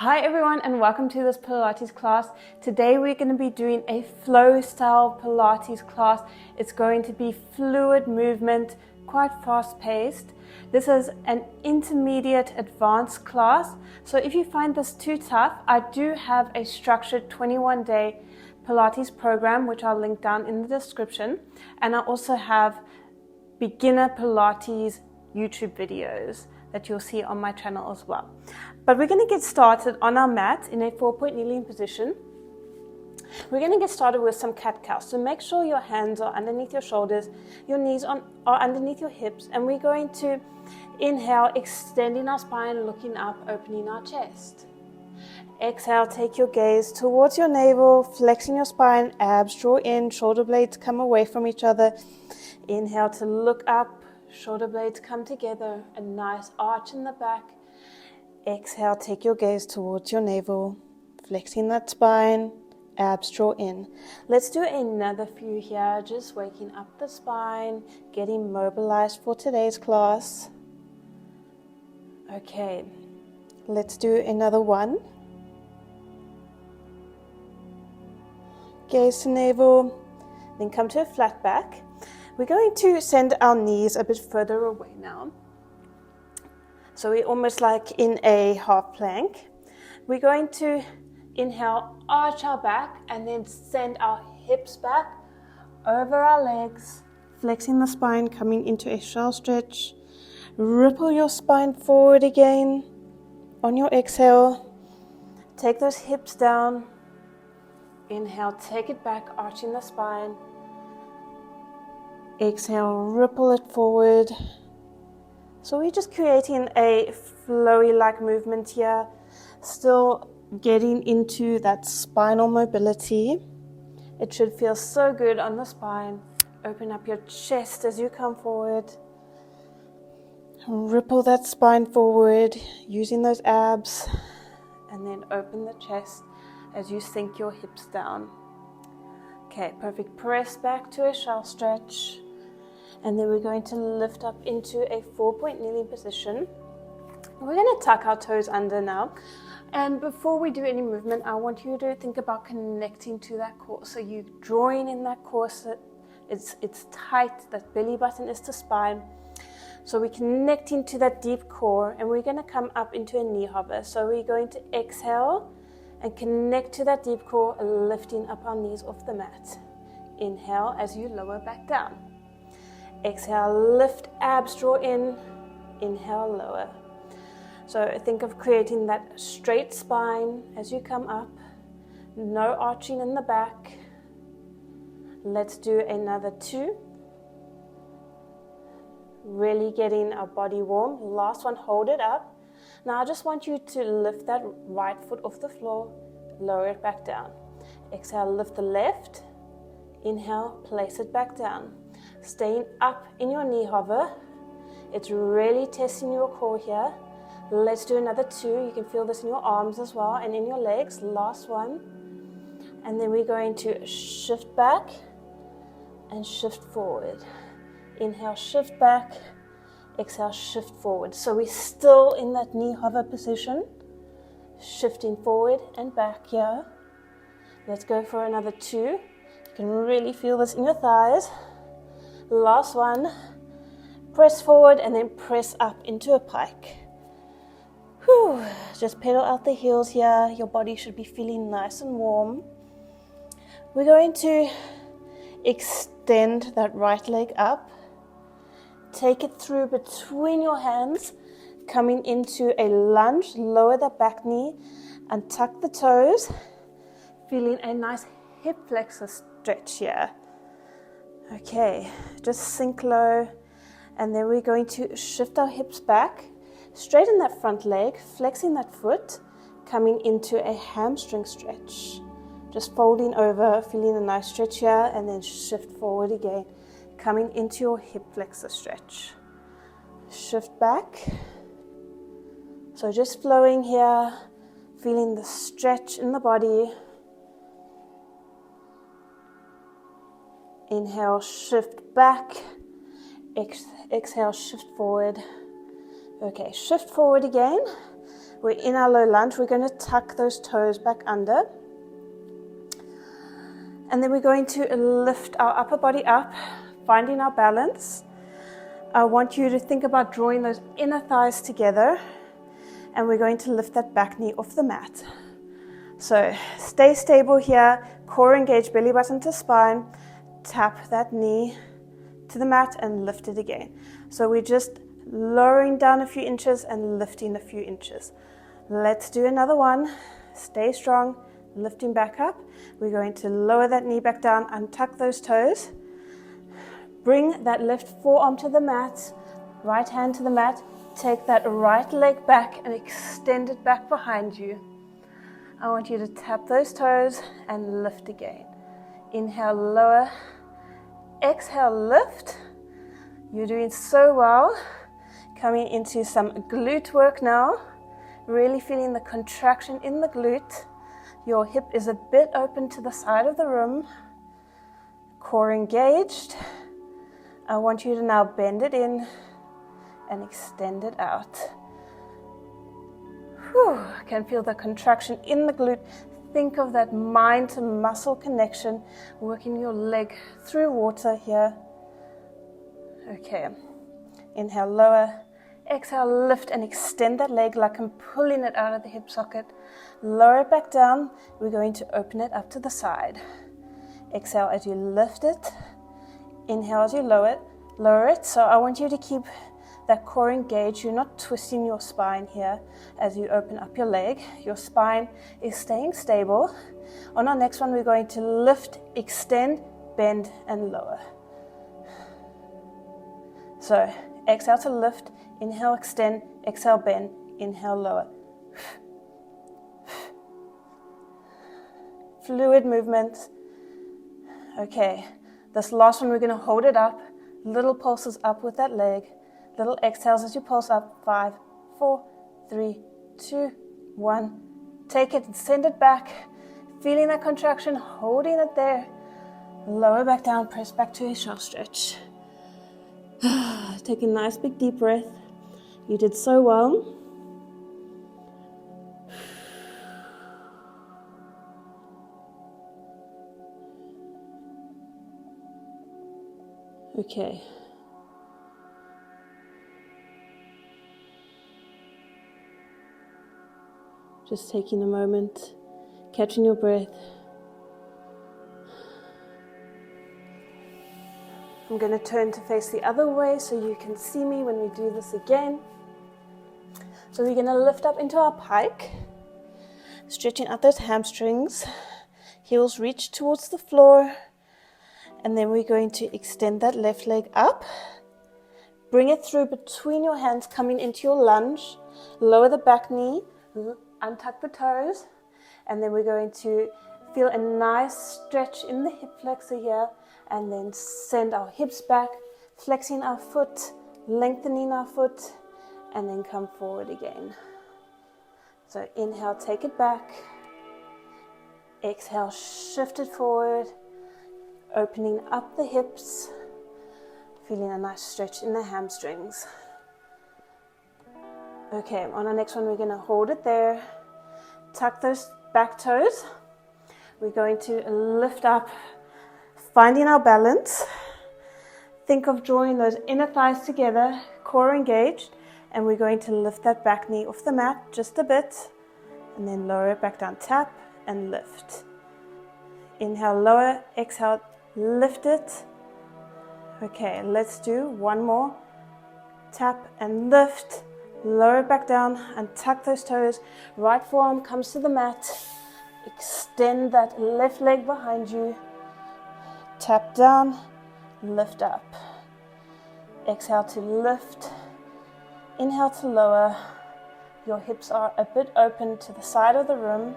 Hi everyone and welcome to this Pilates class. Today we're going to be doing a flow style Pilates class. It's going to be fluid movement, quite fast paced. This is an intermediate advanced class. So if you find this too tough, I do have a structured 21-day Pilates program, which I'll link down in the description. And I also have beginner Pilates YouTube videos that you'll see on my channel as well. But we're going to get started on our mat in a 4-point kneeling position. We're going to get started with some cat-cow. So make sure your hands are underneath your shoulders, your knees are underneath your hips, and we're going to inhale, extending our spine, looking up, opening our chest. Exhale, take your gaze towards your navel, flexing your spine, abs draw in, shoulder blades come away from each other. Inhale to look up. Shoulder blades come together, a nice arch in the back. Exhale, take your gaze towards your navel, flexing that spine, abs draw in. Let's do another few here, just waking up the spine, getting mobilized for today's class. Okay, let's do another one. Gaze to navel, then come to a flat back. We're going to send our knees a bit further away now. So we're almost like in a half plank. We're going to inhale, arch our back, and then send our hips back over our legs, flexing the spine, coming into a shell stretch. Ripple your spine forward again. On your exhale, take those hips down. Inhale, take it back, arching the spine. Exhale, ripple it forward. So we're just creating a flowy-like movement here, still getting into that spinal mobility. It should feel so good on the spine. Open up your chest as you come forward. Ripple that spine forward, using those abs, and then open the chest as you sink your hips down. Okay, perfect. Press back to a shell stretch. And then we're going to lift up into a 4-point kneeling position. We're going to tuck our toes under now. And before we do any movement, I want you to think about connecting to that core. So you're drawing in that core. So it's tight. That belly button is to spine. So we're connecting to that deep core. And we're going to come up into a knee hover. So we're going to exhale and connect to that deep core, lifting up our knees off the mat. Inhale as you lower back down. Exhale, lift, abs draw in. Inhale, lower. So think of creating that straight spine as you come up. No arching in the back. Let's do another 2. Really getting our body warm. Last one, hold it up. Now I just want you to lift that right foot off the floor. Lower it back down. Exhale, lift the left. Inhale, place it back down. Staying up in your knee hover. It's really testing your core here. Let's do another 2. You can feel this in your arms as well and in your legs. Last one. And then we're going to shift back and shift forward. Inhale, shift back. Exhale, shift forward. So we're still in that knee hover position. Shifting forward and back here. Let's go for another 2. You can really feel this in your thighs. Last one, press forward and then press up into a pike. Whew. Just pedal out the heels here. Your body should be feeling nice and warm. We're going to extend that right leg up. Take it through between your hands, coming into a lunge. Lower the back knee and tuck the toes. Feeling a nice hip flexor stretch here. Okay, just sink low, and then we're going to shift our hips back, straighten that front leg, flexing that foot, coming into a hamstring stretch. Just folding over, feeling a nice stretch here, and then shift forward again, coming into your hip flexor stretch. Shift back. So just flowing here, feeling the stretch in the body. Inhale, shift back. Exhale, shift forward. Okay, shift forward again. We're in our low lunge. We're going to tuck those toes back under. And then we're going to lift our upper body up, finding our balance. I want you to think about drawing those inner thighs together. And we're going to lift that back knee off the mat. So stay stable here, core engaged, belly button to spine. Tap that knee to the mat and lift it again. So we're just lowering down a few inches and lifting a few inches. Let's do another one. Stay strong, lifting back up. We're going to lower that knee back down, untuck those toes. Bring that left forearm to the mat, right hand to the mat. Take that right leg back and extend it back behind you. I want you to tap those toes and lift again. Inhale, lower. Exhale, lift. You're doing so well. Coming into some glute work now. Really feeling the contraction in the glute. Your hip is a bit open to the side of the room. Core engaged. I want you to now bend it in and extend it out. Whew, I can feel the contraction in the glute. Think of that mind to muscle connection, working your leg through water here. Okay, inhale, lower. Exhale, lift and extend that leg like I'm pulling it out of the hip socket. Lower it back down. We're going to open it up to the side. Exhale as you lift it. Inhale as you lower it. So I want you to keep that core engaged. You're not twisting your spine here as you open up your leg. Your spine is staying stable. On our next one, we're going to lift, extend, bend, and lower. So exhale to lift, inhale, extend, exhale, bend, inhale, lower. Fluid movements. Okay, this last one, we're going to hold it up. Little pulses up with that leg. Little exhales as you pulse up. 5, 4, 3, 2, 1. Take it and send it back. Feeling that contraction, holding it there. Lower back down, press back to a shelf stretch. Take a nice big deep breath. You did so well. Okay. Just taking a moment, catching your breath. I'm going to turn to face the other way so you can see me when we do this again. So we're going to lift up into our pike, stretching out those hamstrings, heels reach towards the floor, and then we're going to extend that left leg up. Bring it through between your hands, coming into your lunge. Lower the back knee, untuck the toes, and then we're going to feel a nice stretch in the hip flexor here, and then send our hips back, flexing our foot, lengthening our foot, and then come forward again. So inhale, take it back. Exhale, shift it forward, opening up the hips, feeling a nice stretch in the hamstrings. Okay, on our next one, we're going to hold it there. Tuck those back toes. We're going to lift up, finding our balance. Think of drawing those inner thighs together, core engaged, and we're going to lift that back knee off the mat just a bit, and then lower it back down. Tap and lift. Inhale, lower. Exhale, lift it. Okay, let's do one more. Tap and lift. Lower it back down and tuck those toes. Right forearm comes to the mat. Extend that left leg behind you. Tap down, lift up. Exhale to lift. Inhale to lower. Your hips are a bit open to the side of the room.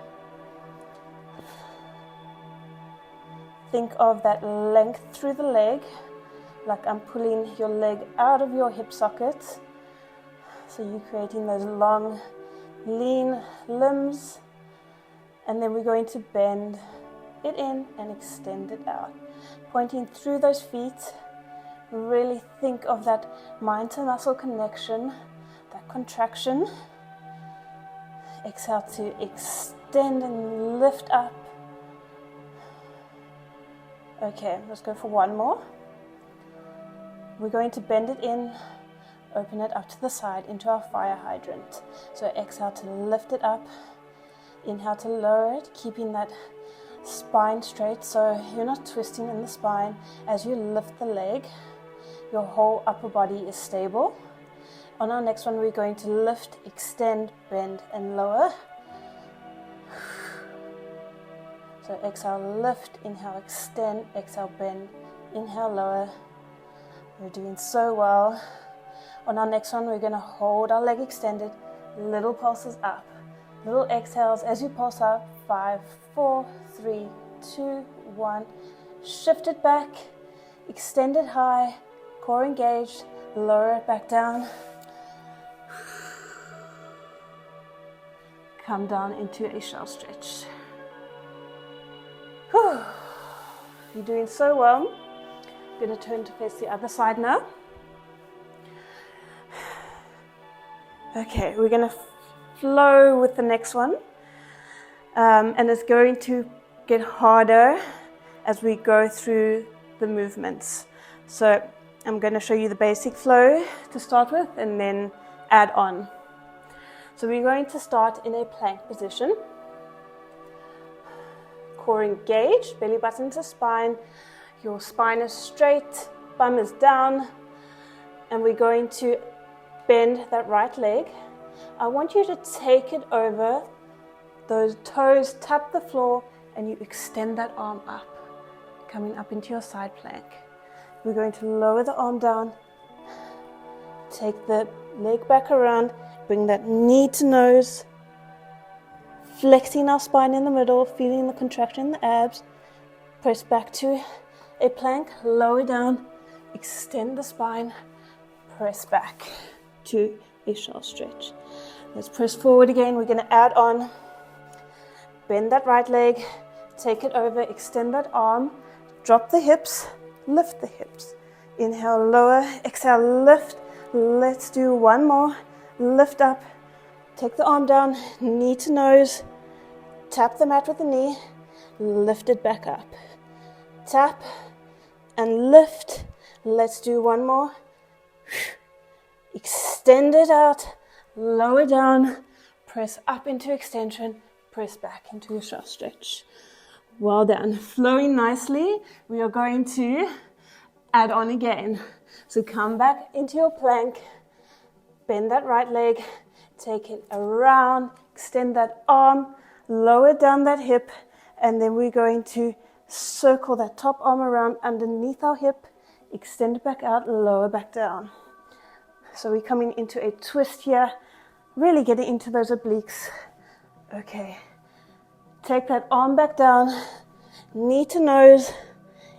Think of that length through the leg, like I'm pulling your leg out of your hip socket. So you're creating those long, lean limbs. And then we're going to bend it in and extend it out. Pointing through those feet. Really think of that mind to muscle connection, that contraction. Exhale to extend and lift up. Okay, let's go for one more. We're going to bend it in, open it up to the side into our fire hydrant. So exhale to lift it up, inhale to lower it, keeping that spine straight so you're not twisting in the spine. As you lift the leg, your whole upper body is stable. On our next one, we're going to lift, extend, bend, and lower. So exhale, lift, inhale, extend, exhale, bend, inhale, lower. We're doing so well. On our next one, we're going to hold our leg extended, little pulses up, little exhales as you pulse up. 5, 4, 3, 2, 1. Shift it back, extend it high, core engaged, lower it back down. Come down into a shell stretch. Whew. You're doing so well. I'm going to turn to face the other side now. Okay, we're going to flow with the next one. And it's going to get harder as we go through the movements. So I'm going to show you the basic flow to start with and then add on. So we're going to start in a plank position. Core engaged, belly button to spine. Your spine is straight, bum is down. And we're going to bend that right leg. I want you to take it over. Those toes tap the floor and you extend that arm up, coming up into your side plank. We're going to lower the arm down, take the leg back around, bring that knee to nose, flexing our spine in the middle, feeling the contraction in the abs. Press back to a plank, lower down, extend the spine, press back to a shell stretch. Let's press forward again. We're going to add on. Bend that right leg, take it over, extend that arm, drop the hips, lift the hips. Inhale, lower, exhale, lift. Let's do one more. Lift up, take the arm down, knee to nose, tap the mat with the knee, lift it back up. Tap and lift. Let's do one more. Extend it out, lower down, press up into extension, press back into your shell stretch. Well done. Flowing nicely. We are going to add on again. So come back into your plank, bend that right leg, take it around, extend that arm, lower down that hip, and then we're going to circle that top arm around underneath our hip, extend it back out, lower back down. So we're coming into a twist here, really getting into those obliques. Okay, take that arm back down, knee to nose,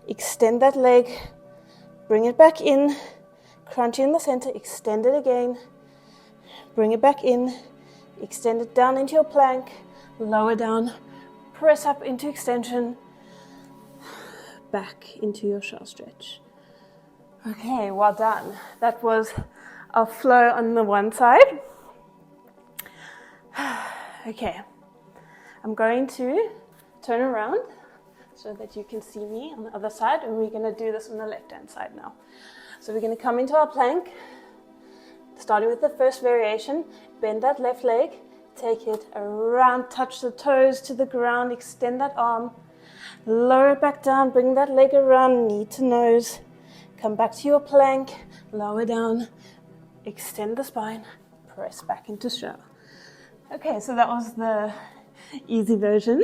extend that leg, bring it back in, crunch in the center, extend it again, bring it back in, extend it down into your plank, lower down, press up into extension, back into your shell stretch. Okay, well done. That was our flow on the one side. Okay, I'm going to turn around so that you can see me on the other side, and we're going to do this on the left-hand side now. So we're going to come into our plank, starting with the first variation. Bend that left leg, take it around, touch the toes to the ground, extend that arm, lower it back down, bring that leg around, knee to nose, come back to your plank, lower down, extend the spine, press back into shell. Okay, so that was the easy version.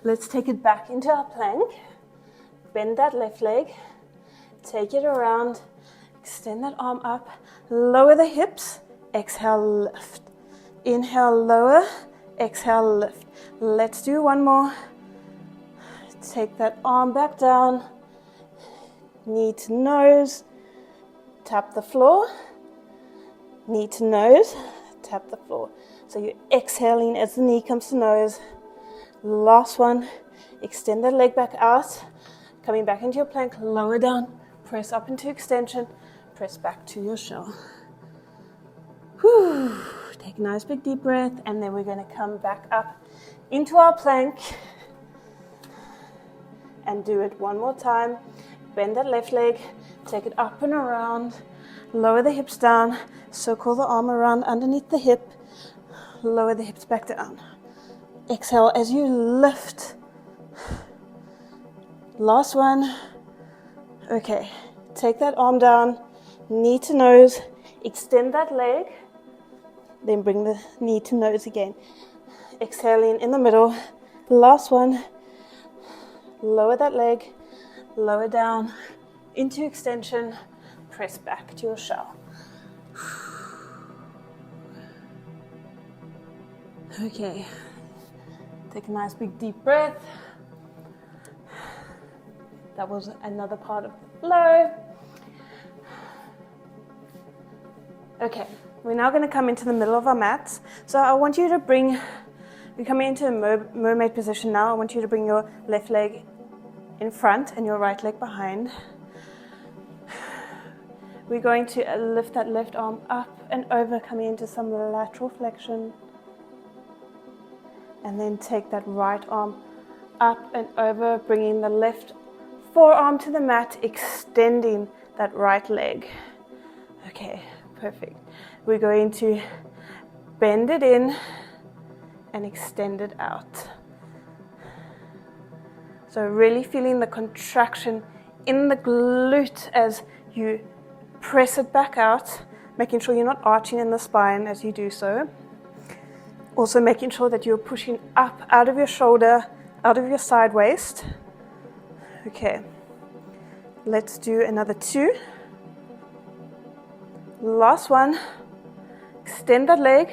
Let's take it back into our plank. Bend that left leg, take it around, extend that arm up, lower the hips, exhale, lift. Inhale, lower, exhale, lift. Let's do one more. Take that arm back down, knee to nose, tap the floor, knee to nose, tap the floor. So you're exhaling as the knee comes to nose. Last one, extend that leg back out, coming back into your plank, lower down, press up into extension, press back to your shell. Whew. Take a nice big deep breath, and then we're going to come back up into our plank and do it one more time. Bend that left leg, take it up and around, lower the hips down, circle the arm around underneath the hip, lower the hips back down. Exhale as you lift. Last one. Okay, take that arm down, knee to nose, extend that leg, then bring the knee to nose again. Exhaling in the middle. Last one. Lower that leg, lower down into extension, press back to your shell. Okay, take a nice big deep breath. That was another part of the flow. Okay, we're now going to come into the middle of our mats. So I want you to we're coming into a mermaid position now. I want you to bring your left leg in front and your right leg behind. We're going to lift that left arm up and over, coming into some lateral flexion. And then take that right arm up and over, bringing the left forearm to the mat, extending that right leg. Okay, perfect. We're going to bend it in and extend it out. So really feeling the contraction in the glute as you press it back out, making sure you're not arching in the spine as you do so. Also making sure that you're pushing up out of your shoulder, out of your side waist. Okay, let's do another 2. Last one. Extend that leg,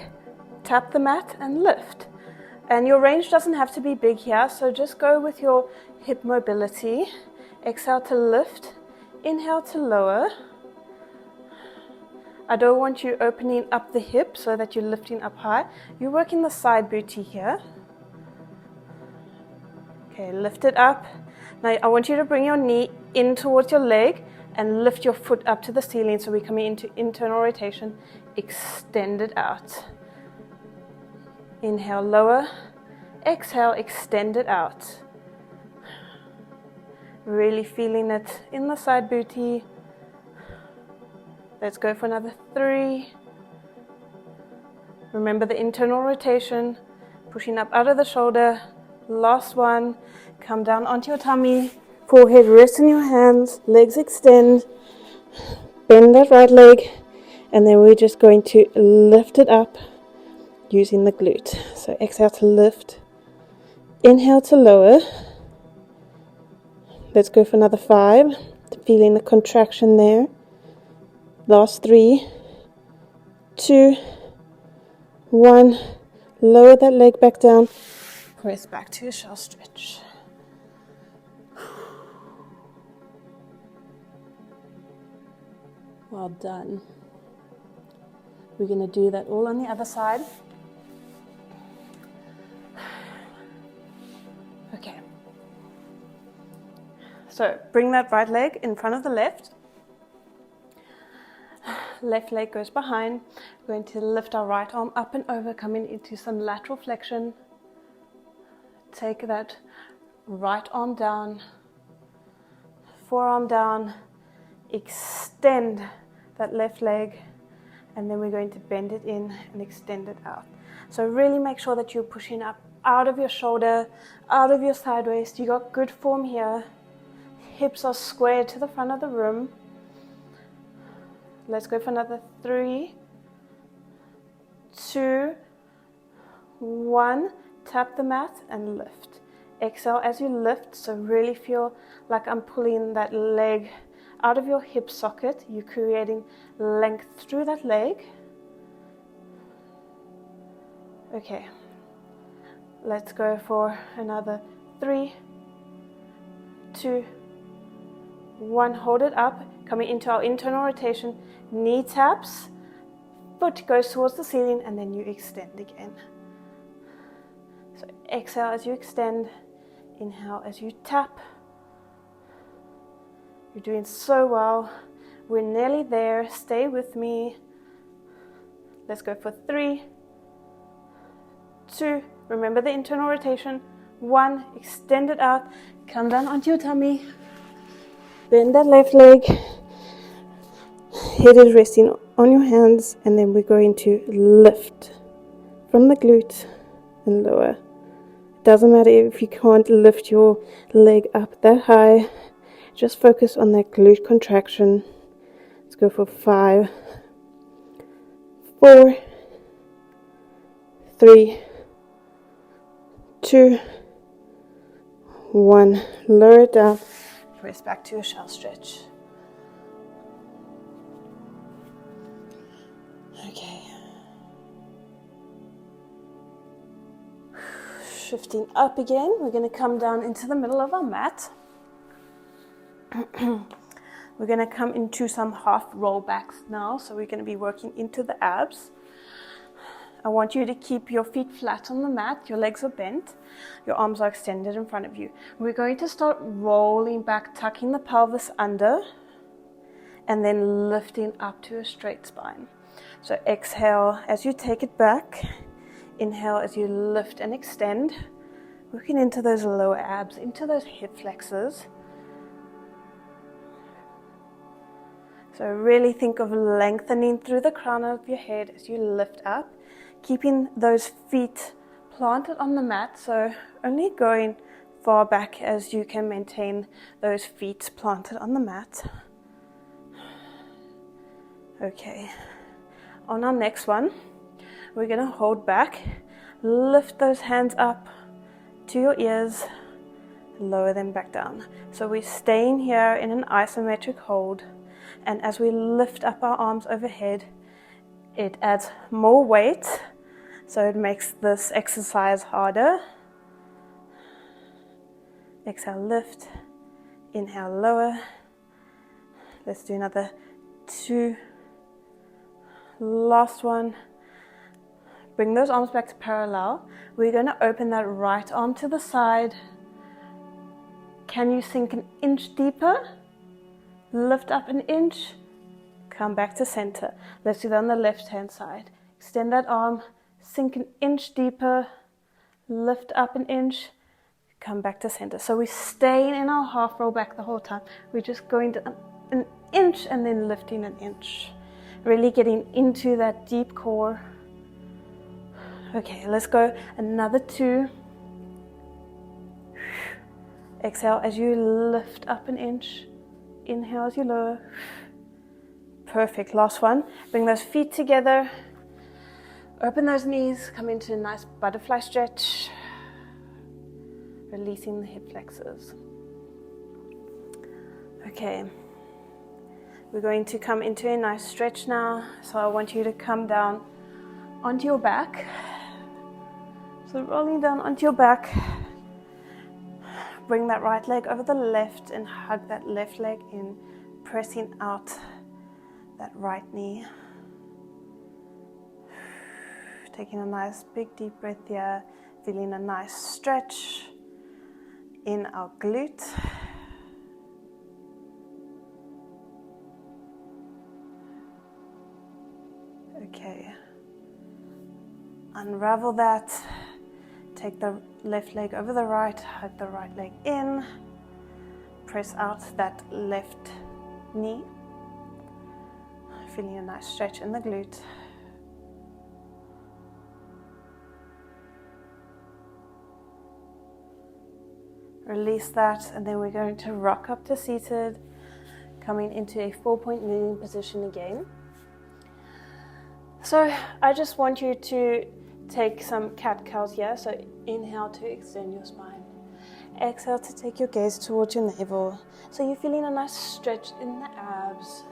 tap the mat and lift. And your range doesn't have to be big here, so just go with your hip mobility. Exhale to lift, inhale to lower. I don't want you opening up the hip so that you're lifting up high. You're working the side booty here. Okay, lift it up. Now I want you to bring your knee in towards your leg and lift your foot up to the ceiling, so we're coming into internal rotation. Extend it out. Inhale, lower. Exhale, extend it out. Really feeling it in the side booty. Let's go for another 3. Remember the internal rotation, pushing up out of the shoulder. Last one. Come down onto your tummy. Forehead rests in your hands. Legs extend. Bend that right leg. And then we're just going to lift it up using the glute. So exhale to lift. Inhale to lower. Let's go for another 5. Feeling the contraction there. Last 3, 2, 1. Lower that leg back down. Press back to your shell stretch. Well done. We're going to do that all on the other side. Okay. So bring that right leg in front of the left. Left leg goes behind. We're going to lift our right arm up and over, coming into some lateral flexion. Take that right arm down, forearm down, extend that left leg, and then we're going to bend it in and extend it out. So really make sure that you're pushing up out of your shoulder, out of your side waist. You got good form here. Hips are squared to the front of the room. Let's go for another 3, 2, 1. Tap the mat and lift. Exhale as you lift, so really feel like I'm pulling that leg out of your hip socket. You're creating length through that leg. Okay, let's go for another 3, 2, 1. Hold it up, coming into our internal rotation. Knee taps, foot goes towards the ceiling, and then you extend again. So exhale as you extend, inhale as you tap. You're doing so well. We're nearly there. Stay with me. Let's go for 3, 2, remember the internal rotation, 1, extend it out, come down onto your tummy, bend that left leg, head is resting on your hands, and then we're going to lift from the glute and lower. It doesn't matter if you can't lift your leg up that high, just focus on that glute contraction. Let's go for 5, 4, 3, 2, 1. Lower it down. Press back to your shell stretch. Okay. Shifting up again. We're going to come down into the middle of our mat. We're going to come into some half rollbacks now. So we're going to be working into the abs. I want you to keep your feet flat on the mat, your legs are bent, your arms are extended in front of you. We're going to start rolling back, tucking the pelvis under, and then lifting up to a straight spine. So exhale as you take it back, inhale as you lift and extend, working into those lower abs, into those hip flexors. So really think of lengthening through the crown of your head as you lift up. Keeping those feet planted on the mat, so only going far back as you can maintain those feet planted on the mat. Okay, on our next one, we're going to hold back, lift those hands up to your ears, lower them back down. So we're staying here in an isometric hold, and as we lift up our arms overhead, it adds more weight. So it makes this exercise harder. Exhale, lift. Inhale, lower. Let's do another 2. Last one. Bring those arms back to parallel. We're going to open that right arm to the side. Can you sink an inch deeper? Lift up an inch. Come back to center. Let's do that on the left hand side. Extend that arm. Sink an inch deeper, lift up an inch, come back to center. So we're staying in our half roll back the whole time. We're just going to an inch and then lifting an inch. Really getting into that deep core. Okay, let's go another 2. Exhale as you lift up an inch. Inhale as you lower. Perfect, last one. Bring those feet together. Open those knees, come into a nice butterfly stretch, releasing the hip flexors. Okay, we're going to come into a nice stretch now. So I want you to come down onto your back. So rolling down onto your back, bring that right leg over the left and hug that left leg in, pressing out that right knee. Taking a nice big deep breath here, feeling a nice stretch in our glute. Okay, unravel that, take the left leg over the right, hug the right leg in, press out that left knee, feeling a nice stretch in the glute. Release that, and then we're going to rock up to seated, coming into a 4-point kneeling position again. So I just want you to take some cat-cows here. So inhale to extend your spine. Exhale to take your gaze towards your navel. So you're feeling a nice stretch in the abs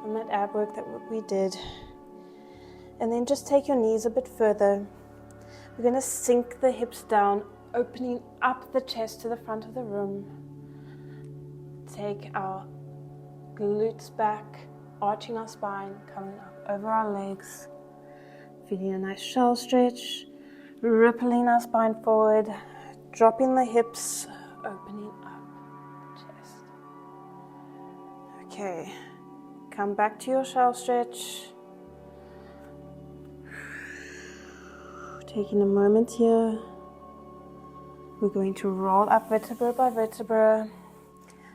from that ab work that we did. And then just take your knees a bit further. We're going to sink the hips down, opening up the chest to the front of the room. Take our glutes back, arching our spine, coming up over our legs. Feeling a nice shell stretch, rippling our spine forward, dropping the hips, opening up the chest. Okay, come back to your shell stretch. Taking a moment here, we're going to roll up vertebra by vertebra.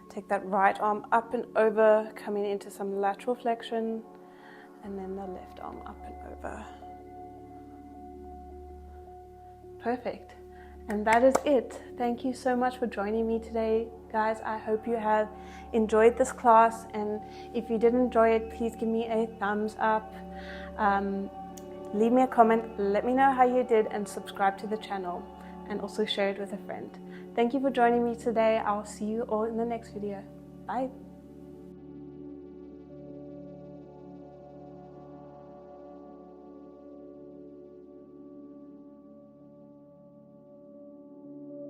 Take that right arm up and over, coming into some lateral flexion, and then the left arm up and over. Perfect. And that is it. Thank you so much for joining me today, guys. I hope you have enjoyed this class, and if you did enjoy it, please give me a thumbs up. Leave me a comment, let me know how you did, and subscribe to the channel, and also share it with a friend. Thank you for joining me today. I'll see you all in the next video. Bye.